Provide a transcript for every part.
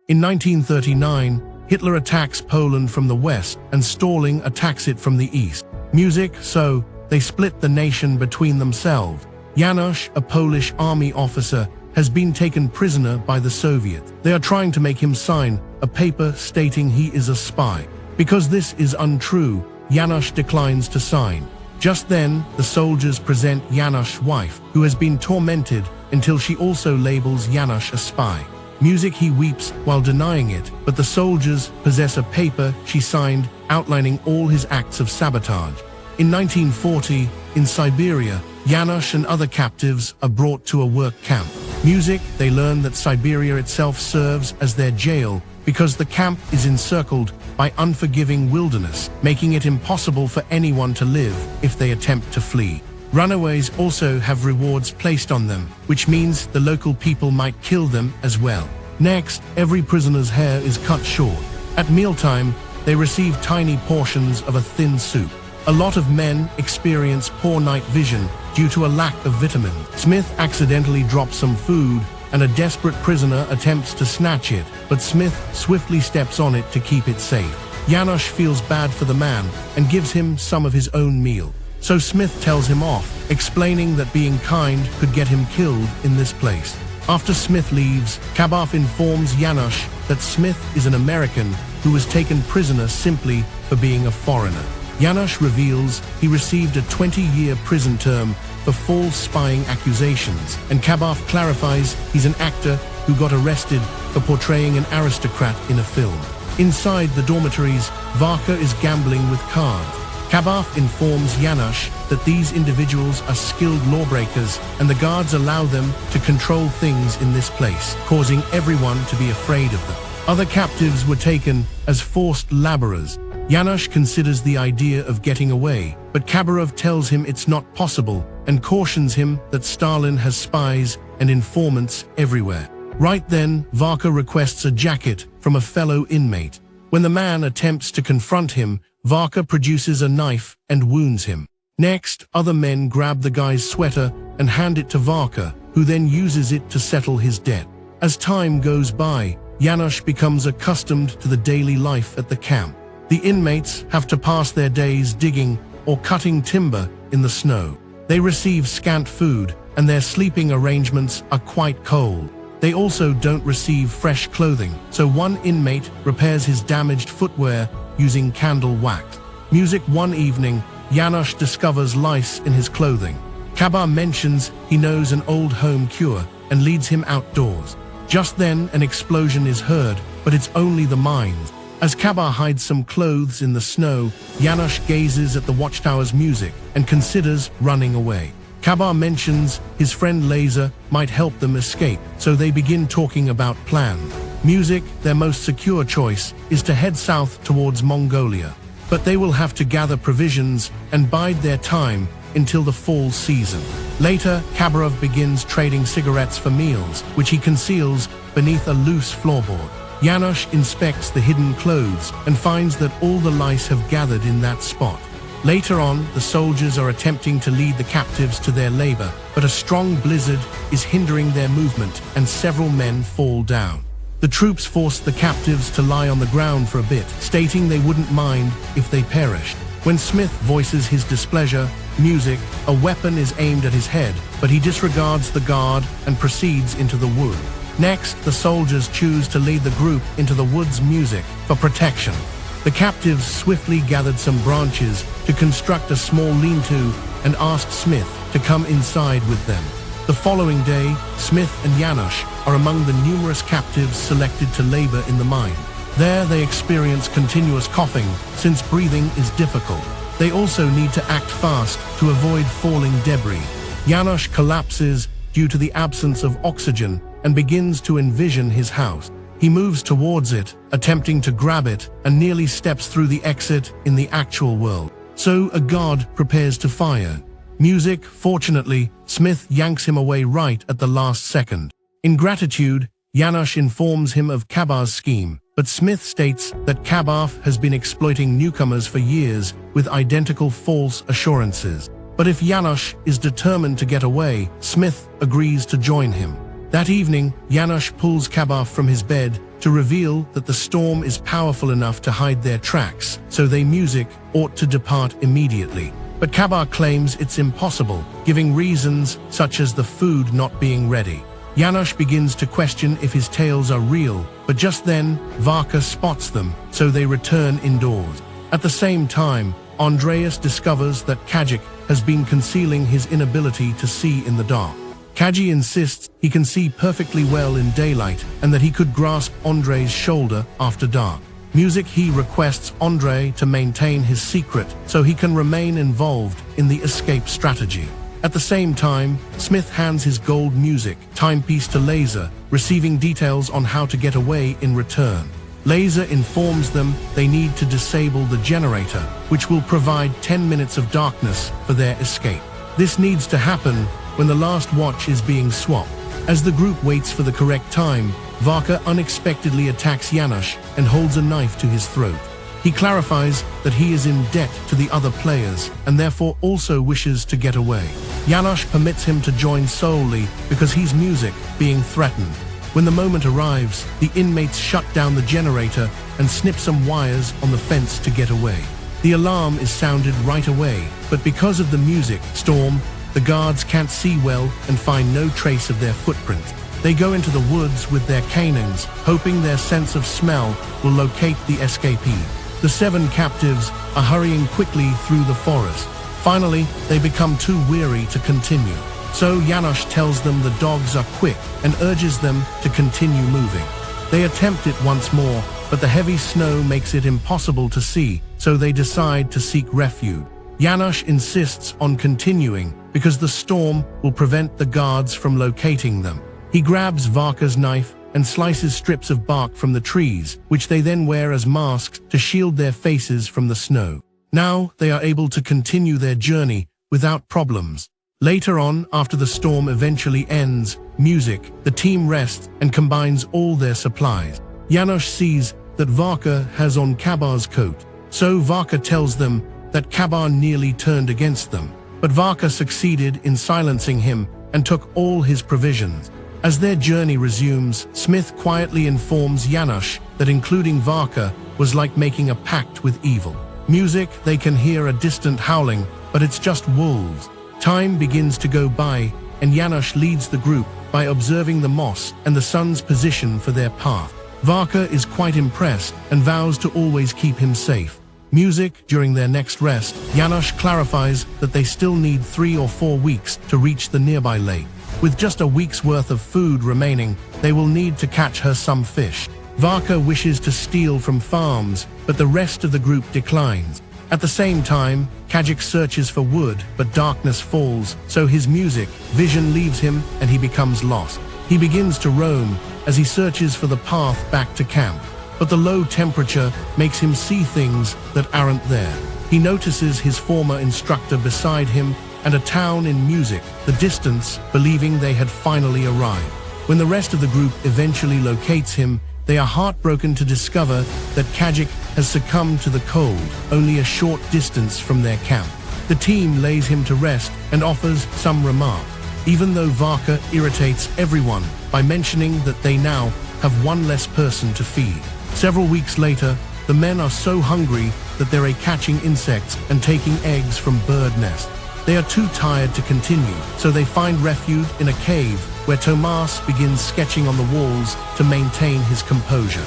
In 1939, Hitler attacks Poland from the west and Stalin attacks it from the east. Music, so they split the nation between themselves. Janusz, a Polish army officer, has been taken prisoner by the Soviets. They are trying to make him sign a paper stating he is a spy. Because this is untrue, Janusz declines to sign. Just then, the soldiers present Janusz's wife, who has been tormented until she also labels Janusz a spy. Music, he weeps while denying it, but the soldiers possess a paper she signed outlining all his acts of sabotage. In 1940, in Siberia, Janusz and other captives are brought to a work camp. Music, they learn that Siberia itself serves as their jail because the camp is encircled by unforgiving wilderness, making it impossible for anyone to live if they attempt to flee. Runaways also have rewards placed on them, which means the local people might kill them as well. Next, every prisoner's hair is cut short. At mealtime, they receive tiny portions of a thin soup. A lot of men experience poor night vision due to a lack of vitamins. Smith accidentally drops some food, and a desperate prisoner attempts to snatch it, but Smith swiftly steps on it to keep it safe. Janusz feels bad for the man and gives him some of his own meal. So Smith tells him off, explaining that being kind could get him killed in this place. After Smith leaves, Kabaev informs Janusz that Smith is an American who was taken prisoner simply for being a foreigner. Janusz reveals he received a 20-year prison term for false spying accusations, and Kabaev clarifies he's an actor who got arrested for portraying an aristocrat in a film. Inside the dormitories, Varka is gambling with cards. Kabaev informs Janusz that these individuals are skilled lawbreakers and the guards allow them to control things in this place, causing everyone to be afraid of them. Other captives were taken as forced laborers. Janusz considers the idea of getting away, but Kabaev tells him it's not possible and cautions him that Stalin has spies and informants everywhere. Right then, Varka requests a jacket from a fellow inmate. When the man attempts to confront him, Varka produces a knife and wounds him. Next, other men grab the guy's sweater and hand it to Varka, who then uses it to settle his debt. As time goes by, Janusz becomes accustomed to the daily life at the camp. The inmates have to pass their days digging or cutting timber in the snow. They receive scant food, and their sleeping arrangements are quite cold. They also don't receive fresh clothing, so one inmate repairs his damaged footwear using candle wax. Music, one evening, Janusz discovers lice in his clothing. Kabaev mentions he knows an old home cure and leads him outdoors. Just then, an explosion is heard, but it's only the mines. As Kabaev hides some clothes in the snow, Janusz gazes at the watchtower's music and considers running away. Kabaev mentions his friend Laser might help them escape, so they begin talking about plans. Music, their most secure choice, is to head south towards Mongolia. But they will have to gather provisions and bide their time until the fall season. Later, Kabaev begins trading cigarettes for meals, which he conceals beneath a loose floorboard. Janusz inspects the hidden clothes and finds that all the lice have gathered in that spot. Later on, the soldiers are attempting to lead the captives to their labor, but a strong blizzard is hindering their movement and several men fall down. The troops force the captives to lie on the ground for a bit, stating they wouldn't mind if they perished. When Smith voices his displeasure, Music, a weapon is aimed at his head, but he disregards the guard and proceeds into the wood. Next, the soldiers choose to lead the group into the woods. Music, for protection. The captives swiftly gathered some branches to construct a small lean-to and asked Smith to come inside with them. The following day, Smith and Janusz are among the numerous captives selected to labor in the mine. There they experience continuous coughing, since breathing is difficult. They also need to act fast to avoid falling debris. Janusz collapses due to the absence of oxygen and begins to envision his house. He moves towards it, attempting to grab it, and nearly steps through the exit in the actual world. So a guard prepares to fire. Music, fortunately, Smith yanks him away right at the last second. In gratitude, Janusz informs him of Kabaev's scheme, but Smith states that Kabaev has been exploiting newcomers for years with identical false assurances. But if Janusz is determined to get away, Smith agrees to join him. That evening, Janusz pulls Kabaev from his bed to reveal that the storm is powerful enough to hide their tracks, so they music ought to depart immediately. But Kabar claims it's impossible, giving reasons such as the food not being ready. János begins to question if his tales are real, but just then, Varka spots them, so they return indoors. At the same time, Andreas discovers that Kajic has been concealing his inability to see in the dark. Kaji insists he can see perfectly well in daylight and that he could grasp Andre's shoulder after dark. Music he requests Andre to maintain his secret so he can remain involved in the escape strategy. At the same time, Smith hands his gold music timepiece to Laser, receiving details on how to get away in return. Laser informs them they need to disable the generator, which will provide 10 minutes of darkness for their escape. This needs to happen when the last watch is being swapped. As the group waits for the correct time, Varka unexpectedly attacks János and holds a knife to his throat. He clarifies that he is in debt to the other players and therefore also wishes to get away. János permits him to join solely because he's music being threatened. When the moment arrives, the inmates shut down the generator and snip some wires on the fence to get away. The alarm is sounded right away, but because of the music storm, the guards can't see well and find no trace of their footprint. They go into the woods with their canines, hoping their sense of smell will locate the escapee. The 7 captives are hurrying quickly through the forest. Finally, they become too weary to continue. So János tells them the dogs are quick and urges them to continue moving. They attempt it once more, but the heavy snow makes it impossible to see, so they decide to seek refuge. János insists on continuing because the storm will prevent the guards from locating them. He grabs Varka's knife and slices strips of bark from the trees, which they then wear as masks to shield their faces from the snow. Now they are able to continue their journey without problems. Later on, after the storm eventually ends, the team rests and combines all their supplies. János sees that Varka has on Kabar's coat, so Varka tells them that Kabar nearly turned against them. But Varka succeeded in silencing him and took all his provisions. As their journey resumes, Smith quietly informs János that including Varka was like making a pact with evil. They can hear a distant howling, but it's just wolves. Time begins to go by, and János leads the group by observing the moss and the sun's position for their path. Varka is quite impressed and vows to always keep him safe. During their next rest, János clarifies that they still need 3 or 4 weeks to reach the nearby lake. With just a week's worth of food remaining, they will need to catch her some fish. Varka wishes to steal from farms, but the rest of the group declines. At the same time, Kajic searches for wood, but darkness falls, so his vision leaves him and he becomes lost. He begins to roam as he searches for the path back to camp. But the low temperature makes him see things that aren't there. He notices his former instructor beside him and a town in the distance, believing they had finally arrived. When the rest of the group eventually locates him, they are heartbroken to discover that Kajic has succumbed to the cold, only a short distance from their camp. The team lays him to rest and offers some remark, even though Varka irritates everyone by mentioning that they now have one less person to feed. Several weeks later, the men are so hungry that they're catching insects and taking eggs from bird nests. They are too tired to continue, so they find refuge in a cave where Tomas begins sketching on the walls to maintain his composure.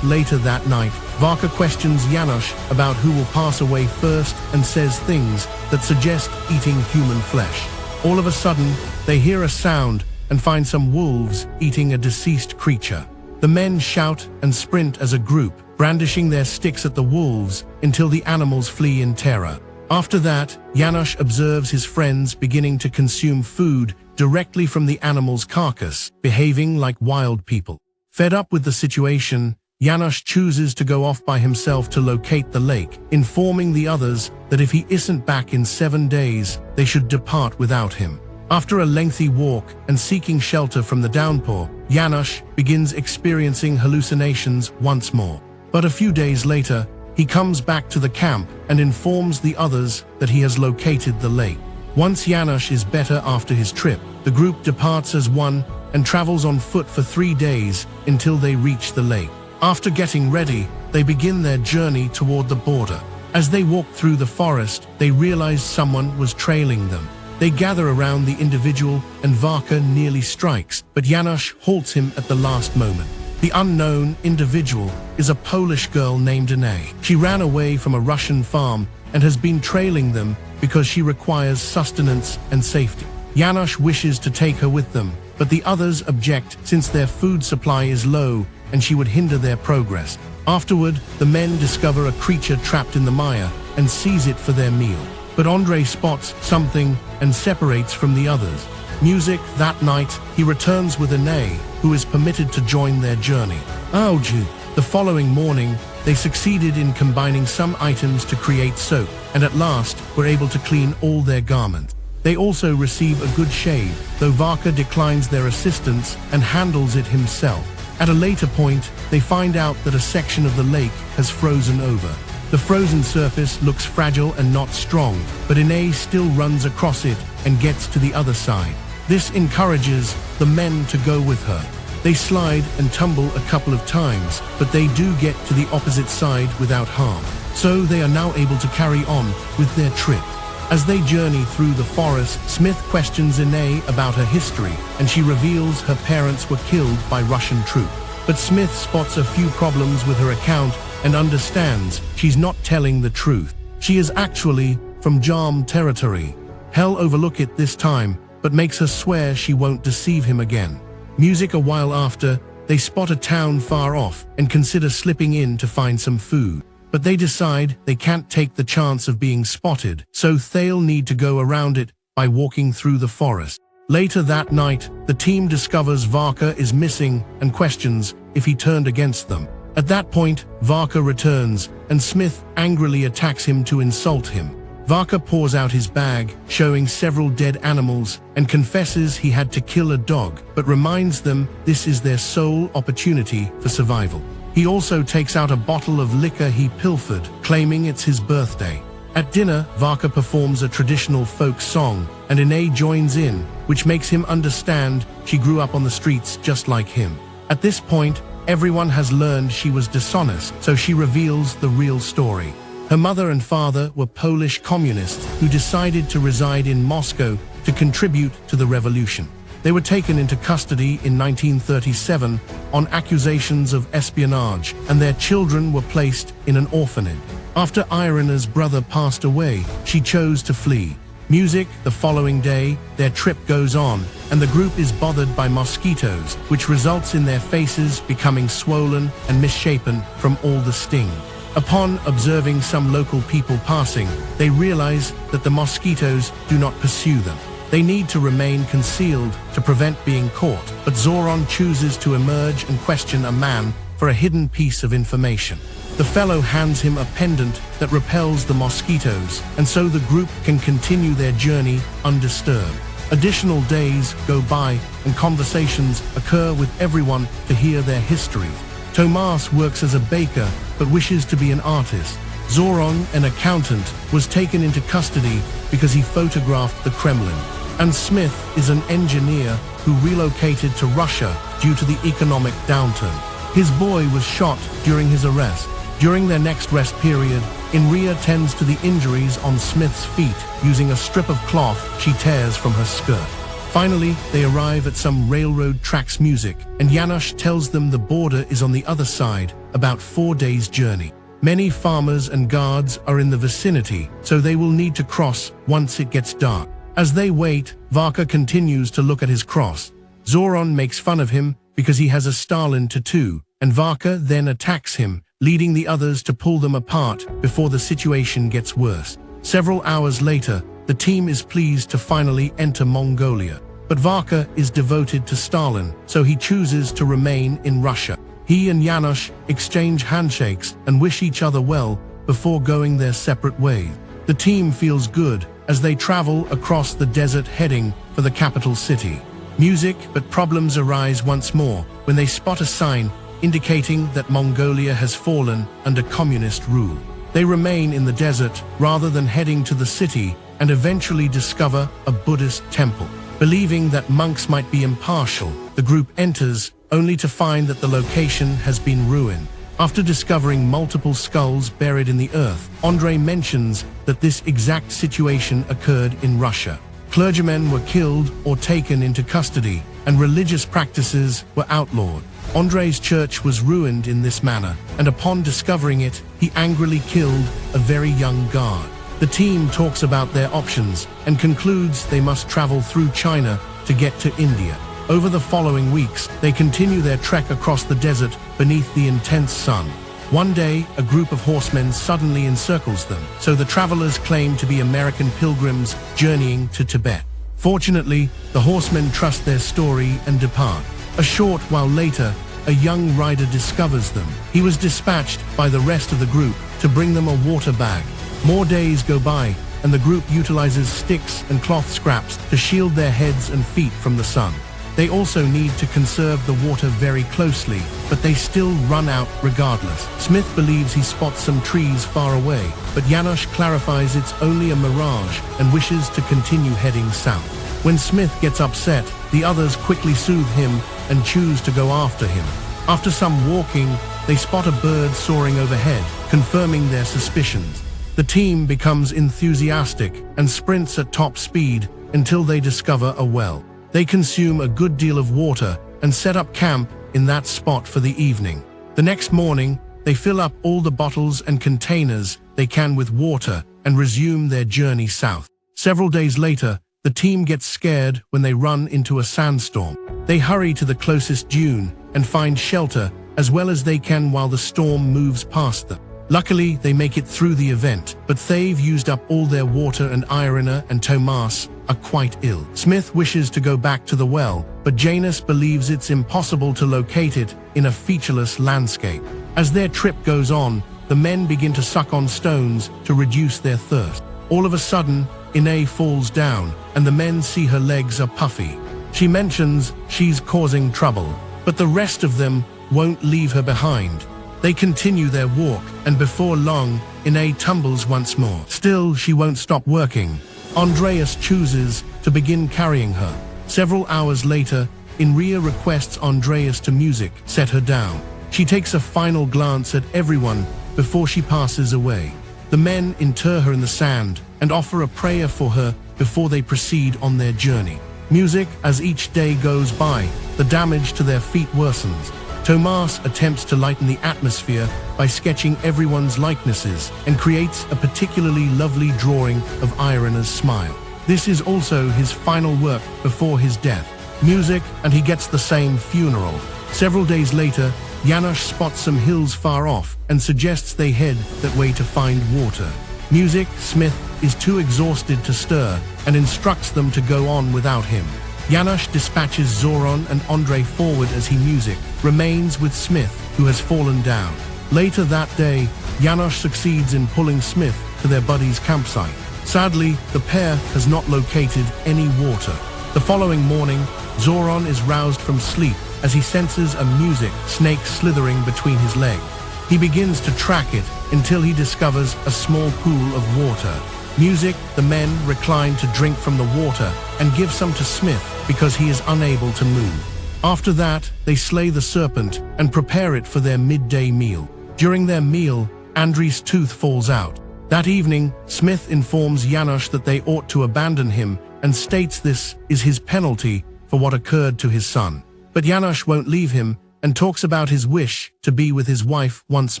Later that night, Varka questions János about who will pass away first and says things that suggest eating human flesh. All of a sudden, they hear a sound and find some wolves eating a deceased creature. The men shout and sprint as a group, brandishing their sticks at the wolves until the animals flee in terror. After that, János observes his friends beginning to consume food directly from the animal's carcass, behaving like wild people. Fed up with the situation, János chooses to go off by himself to locate the lake, informing the others that if he isn't back in 7 days, they should depart without him. After a lengthy walk and seeking shelter from the downpour, János begins experiencing hallucinations once more. But a few days later, he comes back to the camp and informs the others that he has located the lake. Once János is better after his trip, the group departs as one and travels on foot for 3 days until they reach the lake. After getting ready, they begin their journey toward the border. As they walk through the forest, they realize someone was trailing them. They gather around the individual and Varka nearly strikes, but Janusz halts him at the last moment. The unknown individual is a Polish girl named Anna. She ran away from a Russian farm and has been trailing them because she requires sustenance and safety. Janusz wishes to take her with them, but the others object since their food supply is low and she would hinder their progress. Afterward, the men discover a creature trapped in the mire and seize it for their meal. But Andrei spots something and separates from the others. Music that night, he returns with Anna, who is permitted to join their journey. Auju. The following morning, they succeeded in combining some items to create soap, and at last were able to clean all their garments. They also receive a good shave, though Varka declines their assistance and handles it himself. At a later point, they find out that a section of the lake has frozen over. The frozen surface looks fragile and not strong, but Anna still runs across it and gets to the other side. This encourages the men to go with her. They slide and tumble a couple of times, but they do get to the opposite side without harm. So they are now able to carry on with their trip. As they journey through the forest, Smith questions Anna about her history, and she reveals her parents were killed by Russian troops. But Smith spots a few problems with her account and understands she's not telling the truth. She is actually from Jam territory. Hell overlook it this time, but makes her swear she won't deceive him again. Music. A while after, they spot a town far off and consider slipping in to find some food. But they decide they can't take the chance of being spotted, so they'll need to go around it by walking through the forest. Later that night, the team discovers Varka is missing and questions if he turned against them. At that point, Varka returns, and Smith angrily attacks him to insult him. Varka pours out his bag, showing several dead animals, and confesses he had to kill a dog, but reminds them this is their sole opportunity for survival. He also takes out a bottle of liquor he pilfered, claiming it's his birthday. At dinner, Varka performs a traditional folk song, and Anna joins in, which makes him understand she grew up on the streets just like him. At this point, everyone has learned she was dishonest, so she reveals the real story. Her mother and father were Polish communists who decided to reside in Moscow to contribute to the revolution. They were taken into custody in 1937 on accusations of espionage, and their children were placed in an orphanage. After Irina's brother passed away, she chose to flee. Music. The following day, their trip goes on, and the group is bothered by mosquitoes, which results in their faces becoming swollen and misshapen from all the sting. Upon observing some local people passing, they realize that the mosquitoes do not pursue them. They need to remain concealed to prevent being caught, but Zoran chooses to emerge and question a man for a hidden piece of information. The fellow hands him a pendant that repels the mosquitoes, and so the group can continue their journey undisturbed. Additional days go by, and conversations occur with everyone to hear their history. Tomas works as a baker, but wishes to be an artist. Zoran, an accountant, was taken into custody because he photographed the Kremlin. And Smith is an engineer who relocated to Russia due to the economic downturn. His boy was shot during his arrest. During their next rest period, Inria tends to the injuries on Smith's feet using a strip of cloth she tears from her skirt. Finally, they arrive at some railroad tracks. Music, and Janusz tells them the border is on the other side, about 4 days' journey. Many farmers and guards are in the vicinity, so they will need to cross once it gets dark. As they wait, Varka continues to look at his cross. Zoran makes fun of him because he has a Stalin tattoo, and Varka then attacks him, leading the others to pull them apart before the situation gets worse. Several hours later, the team is pleased to finally enter Mongolia. But Varka is devoted to Stalin, so he chooses to remain in Russia. He and Janusz exchange handshakes and wish each other well before going their separate ways. The team feels good as they travel across the desert heading for the capital city. Music. But problems arise once more when they spot a sign indicating that Mongolia has fallen under communist rule. They remain in the desert rather than heading to the city and eventually discover a Buddhist temple. Believing that monks might be impartial, the group enters, only to find that the location has been ruined. After discovering multiple skulls buried in the earth, Andrei mentions that this exact situation occurred in Russia. Clergymen were killed or taken into custody, and religious practices were outlawed. Andrei's church was ruined in this manner, and upon discovering it, he angrily killed a very young guard. The team talks about their options and concludes they must travel through China to get to India. Over the following weeks, they continue their trek across the desert beneath the intense sun. One day, a group of horsemen suddenly encircles them, so the travelers claim to be American pilgrims journeying to Tibet. Fortunately, the horsemen trust their story and depart. A short while later, a young rider discovers them. He was dispatched by the rest of the group to bring them a water bag. More days go by, and the group utilizes sticks and cloth scraps to shield their heads and feet from the sun. They also need to conserve the water very closely, but they still run out regardless. Smith believes he spots some trees far away, but Janusz clarifies it's only a mirage and wishes to continue heading south. When Smith gets upset, the others quickly soothe him and choose to go after him. After some walking, they spot a bird soaring overhead, confirming their suspicions. The team becomes enthusiastic and sprints at top speed until they discover a well. They consume a good deal of water and set up camp in that spot for the evening. The next morning, they fill up all the bottles and containers they can with water and resume their journey south. Several days later, the team gets scared when they run into a sandstorm. They hurry to the closest dune and find shelter as well as they can while the storm moves past them. Luckily, they make it through the event, but they've used up all their water and Irina and Tomas are quite ill. Smith wishes to go back to the well, but Janus believes it's impossible to locate it in a featureless landscape. As their trip goes on, the men begin to suck on stones to reduce their thirst. All of a sudden, Ine falls down, and the men see her legs are puffy. She mentions she's causing trouble, but the rest of them won't leave her behind. They continue their walk, and before long, Ine tumbles once more. Still, she won't stop working. Andreas chooses to begin carrying her. Several hours later, Inria requests Andreas to music, set her down. She takes a final glance at everyone before she passes away. The men inter her in the sand and offer a prayer for her before they proceed on their journey. Music, as each day goes by, the damage to their feet worsens. Tomas attempts to lighten the atmosphere by sketching everyone's likenesses and creates a particularly lovely drawing of Irina's smile. This is also his final work before his death. Music, and he gets the same funeral. Several days later, Janusz spots some hills far off and suggests they head that way to find water. Music, Smith, is too exhausted to stir and instructs them to go on without him. Janusz dispatches Zoran and Andrei forward as he music remains with Smith, who has fallen down. Later that day, Janusz succeeds in pulling Smith to their buddy's campsite. Sadly, the pair has not located any water. The following morning, Zoran is roused from sleep as he senses a music snake slithering between his legs. He begins to track it until he discovers a small pool of water. Music, the men recline to drink from the water and give some to Smith because he is unable to move. After that, they slay the serpent and prepare it for their midday meal. During their meal, Andrei's tooth falls out. That evening, Smith informs Janusz that they ought to abandon him and states this is his penalty for what occurred to his son. But Janusz won't leave him and talks about his wish to be with his wife once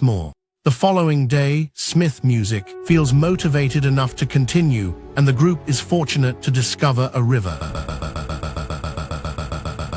more. The following day, Smith Music feels motivated enough to continue, and the group is fortunate to discover a river.